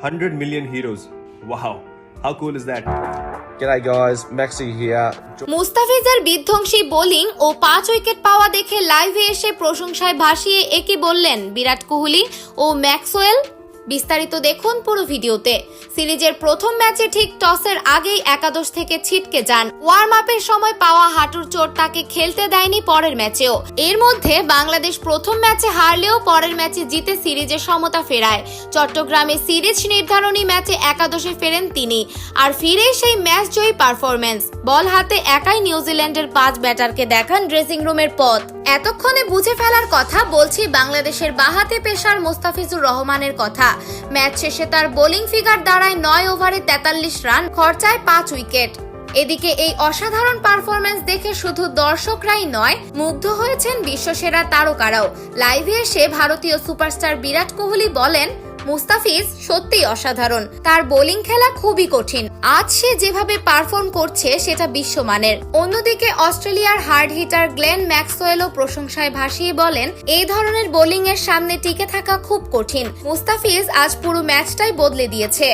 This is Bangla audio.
100 million heroes. Wow, how cool is that? G'day guys, Maxi here. মুস্তাফিজের বিধ্বংসী বোলিং ও 5 উইকেট পাওয়া দেখে লাইভে এসে প্রশংসায় ভাসিয়ে একই বললেন বিরাট কোহলি ও ম্যাক্সওয়েল। বিস্তারিত দেখুন পুরো ভিডিওতে। সিরিজের প্রথম ম্যাচে ঠিক টসের আগেই একাদশ থেকে ছিটকে যান। ওয়ার্ম আপের সময় পাওয়া হাঁটুর চোট তাকে খেলতে দেয়নি পরের ম্যাচেও। এর মধ্যে বাংলাদেশ প্রথম ম্যাচে হারলেও পরের ম্যাচে জিতে সিরিজে সমতা ফেরায়। চট্টগ্রামে সিরিজ নির্ধারণী ম্যাচে একাদশে ফেরেন তিনি, আর ফিরেই সেই ম্যাচ জয়ী পারফরম্যান্স। বল হাতে একাই নিউজিল্যান্ডের 5 ব্যাটারকে দেখান ড্রেসিং রুমের পথ। এতক্ষণে বুঝে ফেলার কথা বলছি বাংলাদেশের বাঁহাতি পেসার মুস্তাফিজুর রহমানের কথা। ম্যাচ শেষে তার বোলিং ফিগার দাঁড়ায় 9 ওভারে 43 রান, খরচায় 5 উইকেট। এদিকে এই অসাধারণ পারফরম্যান্স দেখে শুধু দর্শকরাই নয়, মুগ্ধ হয়েছেন বিশ্বসেরা তারকারাও। লাইভে এসে ভারতীয় সুপারস্টার বিরাট কোহলি বলেন, মুস্তাফিজ সত্যিই অসাধারণ, তার বোলিং খেলা খুবই কঠিন। আজ সে যেভাবে পারফর্ম করছে সেটা বিশ্বমানের। অন্যদিকে অস্ট্রেলিয়ার হার্ড হিটার গ্লেন ম্যাক্সওয়েলও প্রশংসায় ভাসিয়ে বলেন, এই ধরনের বোলিং এর সামনে টিকে থাকা খুব কঠিন। মুস্তাফিজ আজ পুরো ম্যাচটাই বদলে দিয়েছে।